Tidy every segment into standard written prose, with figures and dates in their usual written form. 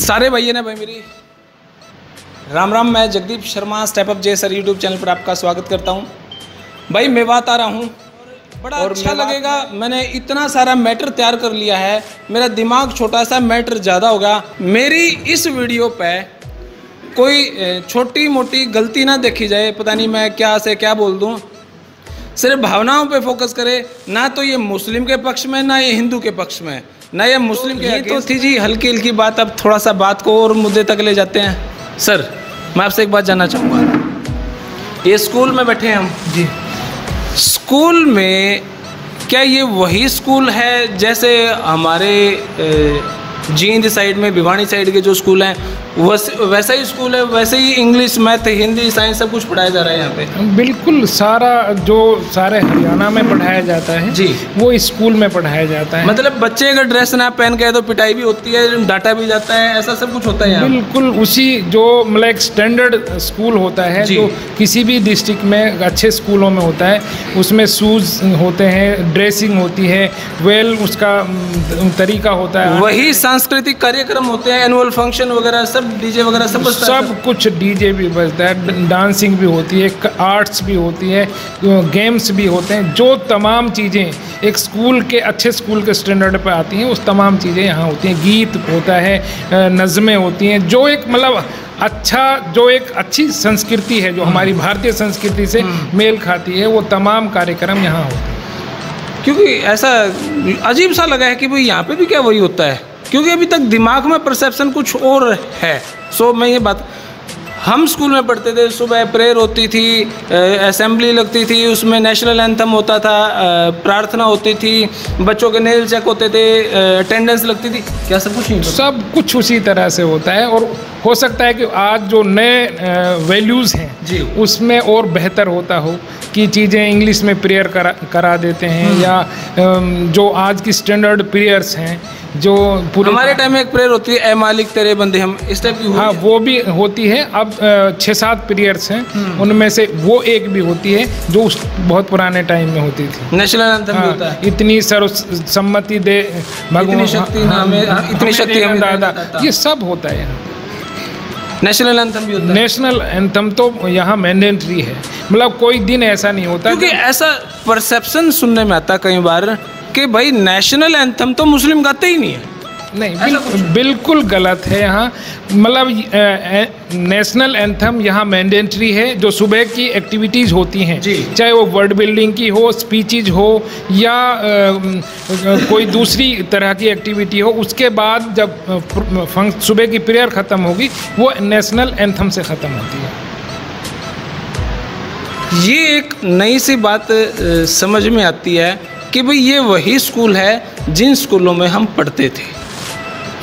सारे भैया ने भाई मेरी राम राम। मैं जगदीप शर्मा स्टेप अप जे सर यूट्यूब चैनल पर आपका स्वागत करता हूं। भाई मैं बात आ रहा हूं, बड़ा अच्छा लगेगा। मैंने इतना सारा मैटर तैयार कर लिया है, मेरा दिमाग छोटा सा, मैटर ज़्यादा होगा। मेरी इस वीडियो पे कोई छोटी मोटी गलती ना देखी जाए, पता नहीं मैं क्या से क्या बोल दूं। सिर्फ भावनाओं पे फोकस करे, ना तो ये मुस्लिम के पक्ष में, ना ये हिंदू के पक्ष में, ना ये मुस्लिम के। तो थी जी हल्की हल्की बात। अब थोड़ा सा बात को और मुद्दे तक ले जाते हैं। सर मैं आपसे एक बात जानना चाहूँगा, ये स्कूल में बैठे हैं हम जी, स्कूल में क्या ये वही स्कूल है जैसे हमारे जींद साइड में, भिवानी साइड के जो स्कूल हैं वैसा ही स्कूल है? वैसे ही इंग्लिश, मैथ, हिंदी, साइंस सब कुछ पढ़ाया जा रहा है यहाँ पे? बिल्कुल सारा जो सारे हरियाणा में पढ़ाया जाता है जी, वो स्कूल में पढ़ाया जाता है। मतलब बच्चे अगर ड्रेस ना पहन के तो पिटाई भी होती है, डांटा भी जाता है, ऐसा सब कुछ होता है यहाँ? बिल्कुल उसी जो मतलब एक स्टैंडर्ड स्कूल होता है जो किसी भी डिस्ट्रिक्ट में अच्छे स्कूलों में होता है, उसमें शूज़ होते हैं, ड्रेसिंग होती है, वेल उसका तरीका होता है, वही सांस्कृतिक कार्यक्रम होते हैं, एनुअल फंक्शन वगैरह सब, डीजे वगैरह सब बजता है। सब कुछ डीजे भी बजता है, डांसिंग भी होती है, आर्ट्स भी होती है, गेम्स भी होते हैं। जो तमाम चीज़ें एक स्कूल के, अच्छे स्कूल के स्टैंडर्ड पे आती हैं, उस तमाम चीज़ें यहाँ होती हैं। गीत होता है, नज़में होती हैं, जो एक मतलब अच्छा, जो एक अच्छी संस्कृति है, जो हमारी भारतीय संस्कृति से मेल खाती है, वो तमाम कार्यक्रम यहाँ होते हैं। क्योंकि ऐसा अजीब सा लगा है कि भाई यहाँ पे भी क्या वही होता है, क्योंकि अभी तक दिमाग में परसेप्शन कुछ और है। सो मैं ये बात, हम स्कूल में पढ़ते थे, सुबह प्रेयर होती थी, असेंबली लगती थी, उसमें नेशनल एंथम होता था, प्रार्थना होती थी, बच्चों के नेल चेक होते थे, अटेंडेंस लगती थी। क्या सब कुछ नहीं? सब कुछ उसी तरह से होता है। और हो सकता है कि आज जो नए वैल्यूज़ हैं जी, उसमें और बेहतर होता हो कि चीज़ें इंग्लिश में प्रेयर करा देते हैं, या जो आज की स्टैंडर्ड प्रेयर्स हैं, जो पूरे हमारे टाइम में एक प्रेयर होती है, ए मालिक तेरे बंदे हम, इस टाइप की। हाँ, वो भी होती है। अब 6-7 प्रेयर्स हैं, उनमें से वो एक भी होती है जो उस बहुत पुराने टाइम में होती थी। नेशनल एंथम भी होता है। इतनी सर्वसम्मति दे भगवान, इतनी शक्ति हमें दादा, ये सब होता है यहाँ। नेशनल एंथम भी होता है। नेशनल एंथम तो यहाँ मैंडेटरी है, मतलब कोई दिन ऐसा नहीं होता। क्योंकि ऐसा परसेप्शन सुनने में आता कई बार कि भाई नेशनल एंथम तो मुस्लिम गाते ही नहीं है। नहीं, बिल्कुल गलत है। यहाँ मतलब नेशनल एंथम यहाँ मैंडेटरी है। जो सुबह की एक्टिविटीज़ होती हैं, चाहे वो वर्ड बिल्डिंग की हो, स्पीचेज हो, या कोई दूसरी तरह की एक्टिविटी हो, उसके बाद जब सुबह की प्रेयर ख़त्म होगी, वो नेशनल एंथम से ख़त्म होती है। ये एक नई सी बात समझ में आती है कि भाई ये वही स्कूल है जिन स्कूलों में हम पढ़ते थे।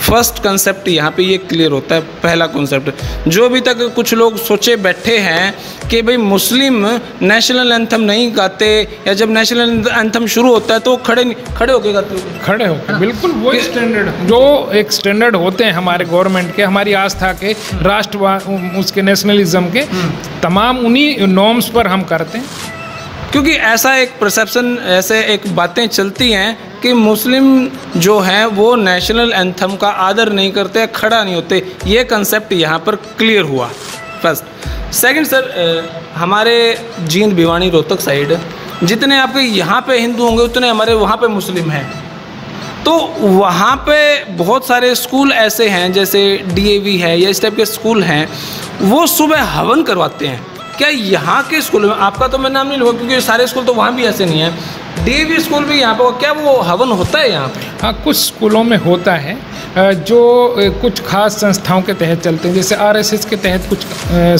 फर्स्ट कंसेप्ट यहाँ पे ये क्लियर होता है, पहला कॉन्सेप्ट। जो अभी तक कुछ लोग सोचे बैठे हैं कि भाई मुस्लिम नेशनल एंथम नहीं गाते, या जब नेशनल एंथम शुरू होता है तो खड़े होके गाते होंगे। खड़े होके, बिल्कुल वही स्टैंडर्ड, जो एक स्टैंडर्ड होते हैं हमारे गवर्नमेंट के, हमारी आस्था के, राष्ट्र उसके, नेशनलिज्म के, तमाम उन्हीं नॉर्म्स पर हम करते हैं। क्योंकि ऐसा एक परसेप्शन, ऐसे एक बातें चलती हैं कि मुस्लिम जो हैं वो नेशनल एंथम का आदर नहीं करते, खड़ा नहीं होते। ये कंसेप्ट यहाँ पर क्लियर हुआ, फर्स्ट। सेकंड सर, हमारे जींद, भिवानी, रोहतक साइड जितने आपके यहाँ पे हिंदू होंगे उतने हमारे वहाँ पे मुस्लिम हैं। तो वहाँ पे बहुत सारे स्कूल ऐसे हैं, जैसे DAV है या इस टाइप के स्कूल हैं, वो सुबह हवन करवाते हैं। क्या यहाँ के स्कूल में, आपका तो मैं नाम नहीं लूँगा क्योंकि सारे स्कूल तो वहाँ भी ऐसे नहीं है, DAV स्कूल भी यहाँ पर, क्या वो हवन होता है यहाँ पे? हाँ, कुछ स्कूलों में होता है, जो कुछ खास संस्थाओं के तहत चलते हैं। जैसे RSS के तहत कुछ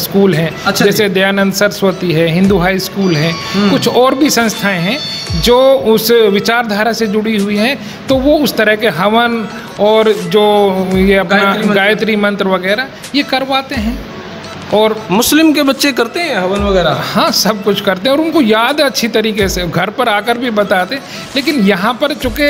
स्कूल हैं। अच्छा, जैसे दयानंद सरस्वती है, हिंदू हाई स्कूल है, कुछ और भी संस्थाएं हैं जो उस विचारधारा से जुड़ी हुई हैं। तो वो उस तरह के हवन और जो ये अपना गायत्री मंत्र वगैरह ये करवाते हैं। और मुस्लिम के बच्चे करते हैं हवन वगैरह? हाँ, सब कुछ करते हैं और उनको याद है अच्छी तरीके से, घर पर आकर भी बताते। लेकिन यहाँ पर चूँकि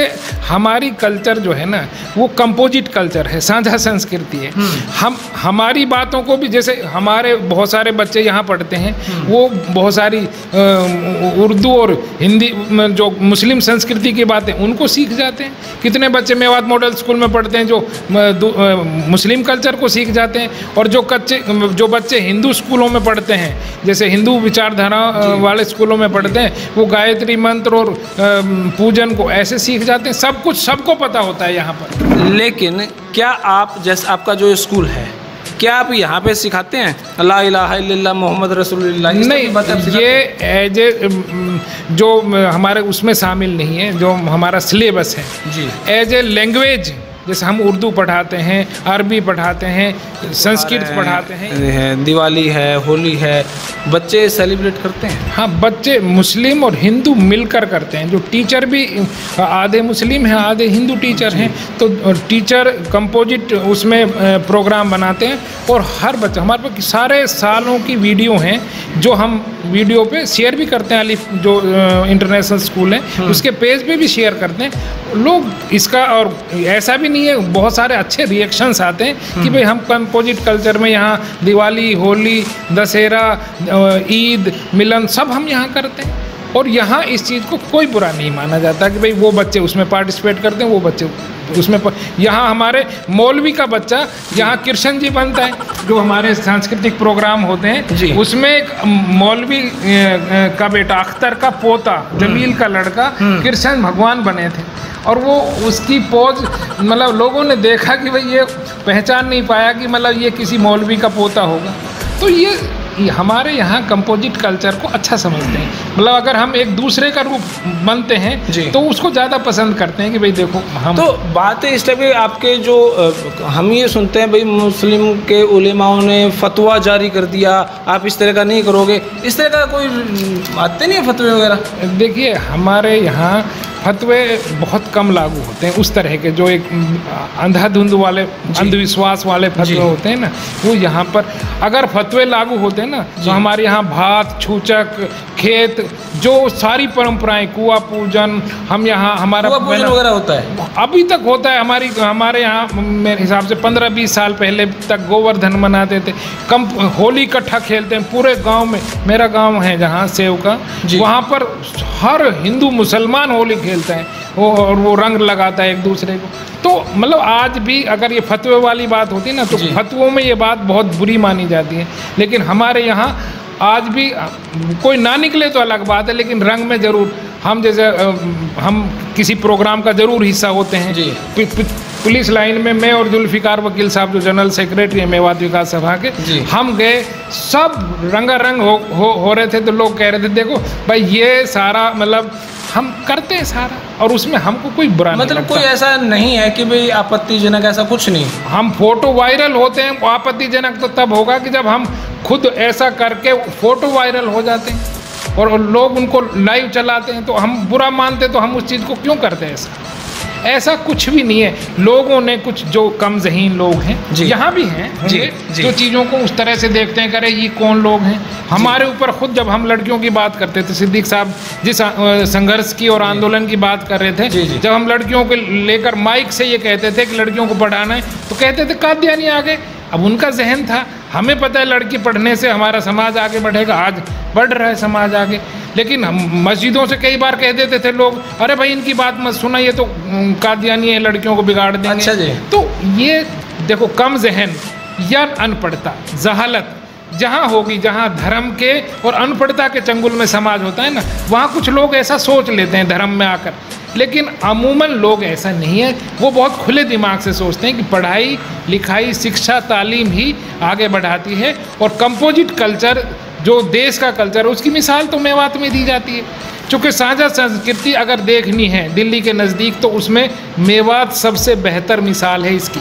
हमारी कल्चर जो है ना वो कंपोजिट कल्चर है, साझा संस्कृति है। हम हमारी बातों को भी, जैसे हमारे बहुत सारे बच्चे यहाँ पढ़ते हैं, वो बहुत सारी उर्दू और हिंदी जो मुस्लिम संस्कृति की बातें उनको सीख जाते हैं। कितने बच्चे मेवात मॉडल स्कूल में पढ़ते हैं जो मुस्लिम कल्चर को सीख जाते हैं, और जो बच्चे हिंदू स्कूलों में पढ़ते हैं, जैसे हिंदू विचारधारा वाले स्कूलों में पढ़ते हैं, वो गायत्री मंत्र और पूजन को ऐसे सीख जाते हैं। सब कुछ सबको पता होता है यहाँ पर। लेकिन क्या आप, जैसे आपका जो स्कूल है, क्या आप यहाँ पे सिखाते हैं ला इलाहा इल्लल्लाह मोहम्मद रसूलुल्लाह? नहीं, ये एज ए जो हमारे उसमें शामिल नहीं है, जो हमारा सिलेबस है जी, एज ए लैंग्वेज। जैसे हम उर्दू पढ़ाते हैं, अरबी पढ़ाते हैं, संस्कृत पढ़ाते हैं, दिवाली है, होली है, बच्चे सेलिब्रेट करते हैं। हाँ, बच्चे मुस्लिम और हिंदू मिलकर करते हैं। जो टीचर भी आधे मुस्लिम हैं, आधे हिंदू टीचर हैं, तो टीचर कंपोजिट उसमें प्रोग्राम बनाते हैं। और हर बच्चा, हमारे पास सारे सालों की वीडियो हैं जो हम वीडियो पे शेयर भी करते हैं। अलिफ जो इंटरनेशनल स्कूल है उसके पेज पे भी शेयर करते हैं लोग इसका। और ऐसा भी नहीं है, बहुत सारे अच्छे रिएक्शंस आते हैं कि भाई हम कंपोजिट कल्चर में यहाँ दिवाली, होली, दशहरा, ईद, मिलन सब हम यहाँ करते हैं। और यहाँ इस चीज़ को कोई बुरा नहीं माना जाता कि भाई वो बच्चे उसमें पार्टिसिपेट करते हैं, वो बच्चे उसमें यहाँ हमारे मौलवी का बच्चा यहाँ कृष्ण जी बनता है। जो हमारे सांस्कृतिक प्रोग्राम होते हैं उसमें एक मौलवी का बेटा, अख्तर का पोता, जमील का लड़का कृष्ण भगवान बने थे। और वो उसकी पोज, मतलब लोगों ने देखा कि भाई ये पहचान नहीं पाया कि मतलब ये किसी मौलवी का पोता होगा। तो ये हमारे यहाँ कंपोजिट कल्चर को अच्छा समझते हैं। मतलब अगर हम एक दूसरे का रूप बनते हैं तो उसको ज़्यादा पसंद करते हैं कि भाई देखो हम। तो बात है इस टाइप की, आपके जो हम ये सुनते हैं भाई मुस्लिम के उलेमाओं ने फतवा जारी कर दिया, आप इस तरह का नहीं करोगे, इस तरह का कोई आते नहीं है फतवे वगैरह? देखिए, हमारे यहाँ फतवे बहुत कम लागू होते हैं उस तरह के, जो एक अंधाधुंध वाले अंधविश्वास वाले फतवे होते हैं ना, वो यहाँ पर अगर फतवे लागू होते हैं ना तो हमारे यहाँ भात, छूचक, खेत, जो सारी परंपराएं, कुआं पूजन, हम यहाँ हमारा पूजन वगैरह होता है, अभी तक होता है। हमारे यहाँ मेरे हिसाब से 15-20 साल पहले तक गोवर्धन मनाते थे। होली इकट्ठा खेलते हैं पूरे गाँव में। मेरा गाँव है जहाँ सेव का, वहाँ पर हर हिंदू मुसलमान होली खेलता है और वो रंग लगाता है एक दूसरे को। तो मतलब आज भी अगर ये फतवे वाली बात होती है ना तो फतवों में ये बात बहुत बुरी मानी जाती है। लेकिन हमारे यहाँ आज भी कोई ना निकले तो अलग बात है, लेकिन रंग में ज़रूर हम, जैसे हम किसी प्रोग्राम का ज़रूर हिस्सा होते हैं। पुलिस लाइन में मैं और जुल्फिकार वकील साहब जो जनरल सेक्रेटरी है मेवात विकास सभा के, हम गए, सब रंगारंग हो रहे थे। तो लोग कह रहे थे देखो भाई ये सारा मतलब हम करते हैं सारा, और उसमें हमको कोई बुरा नहीं लगता। कोई ऐसा नहीं है कि भाई आपत्तिजनक, ऐसा कुछ नहीं। हम फोटो वायरल होते हैं, आपत्तिजनक तो तब होगा कि जब हम खुद ऐसा करके फोटो वायरल हो जाते हैं और लोग उनको लाइव चलाते हैं। तो हम बुरा मानते तो हम उस चीज़ को क्यों करते हैं? ऐसा कुछ भी नहीं है। लोगों ने कुछ जो कम ज़हीन लोग हैं यहाँ भी हैं जो चीज़ों को उस तरह से देखते हैं, करे ये कौन लोग हैं। हमारे ऊपर खुद जब हम लड़कियों की बात करते थे, सिद्दीक साहब जिस संघर्ष की और आंदोलन की बात कर रहे थे, जब हम लड़कियों को लेकर माइक से ये कहते थे कि लड़कियों को पढ़ाना है तो कहते थे कादियानी आगे। अब उनका जहन था, हमें पता है लड़की पढ़ने से हमारा समाज आगे बढ़ेगा, आज बढ़ रहा है समाज आगे। लेकिन हम मस्जिदों से कई बार कह देते थे लोग, अरे भाई इनकी बात मत सुना, ये तो कादियानी है, लड़कियों को बिगाड़ देंगे। अच्छा जी। तो ये देखो, कम जहन या अनपढ़ता, जहालत जहाँ होगी, जहाँ धर्म के और अनपढ़ता के चंगुल में समाज होता है ना, वहाँ कुछ लोग ऐसा सोच लेते हैं धर्म में आकर। लेकिन अमूमन लोग ऐसा नहीं है, वो बहुत खुले दिमाग से सोचते हैं कि पढ़ाई लिखाई, शिक्षा, तालीम ही आगे बढ़ाती है। और कंपोजिट कल्चर जो देश का कल्चर है उसकी मिसाल तो मेवात में दी जाती है। चूँकि साझा संस्कृति अगर देखनी है दिल्ली के नज़दीक तो उसमें मेवात सबसे बेहतर मिसाल है इसकी।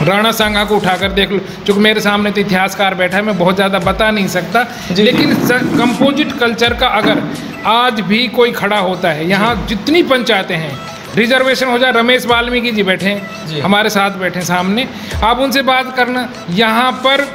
राणा सांगा को उठाकर देख लो, चूँकि मेरे सामने तो इतिहासकार बैठा है, मैं बहुत ज़्यादा बता नहीं सकता। लेकिन कंपोजिट कल्चर का अगर आज भी कोई खड़ा होता है, यहाँ जितनी पंचायतें हैं, रिजर्वेशन हो जाए, रमेश वाल्मीकि जी बैठे हैं हमारे साथ, बैठे सामने, आप उनसे बात करना। यहाँ पर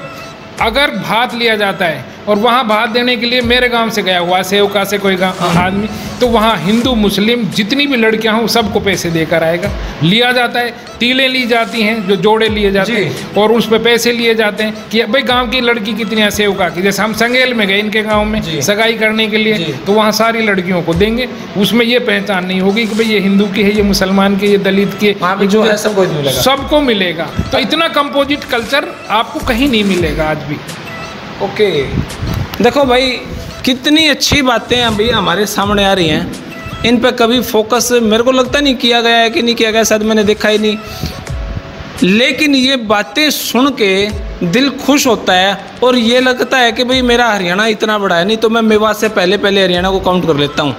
अगर भात लिया जाता है और वहाँ भात देने के लिए मेरे गांव से गया हुआ सेवका से कोई आदमी, तो वहाँ हिंदू मुस्लिम जितनी भी लड़कियां हों सबको पैसे देकर आएगा। लिया जाता है, टीलें ली जाती हैं, जो जोड़े लिए जाते हैं और उस पर पैसे लिए जाते हैं कि भाई गांव की लड़की कितनी है सेवका की। जैसे हम संगेल में गए इनके गाँव में सगाई करने के लिए, तो वहाँ सारी लड़कियों को देंगे। उसमें ये पहचान नहीं होगी कि भाई ये हिंदू की है, ये मुसलमान की, ये दलित की, जो है सबको मिलेगा। तो इतना कंपोजिट कल्चर आपको कहीं नहीं मिलेगा आज भी। ओके, देखो भाई कितनी अच्छी बातें अभी हमारे सामने आ रही हैं, इन पे कभी फोकस मेरे को लगता नहीं किया गया है कि नहीं किया गया, शायद मैंने देखा ही नहीं। लेकिन ये बातें सुन के दिल खुश होता है और ये लगता है कि भाई मेरा हरियाणा इतना बड़ा है, नहीं तो मैं मेवात से पहले हरियाणा को काउंट कर लेता हूँ।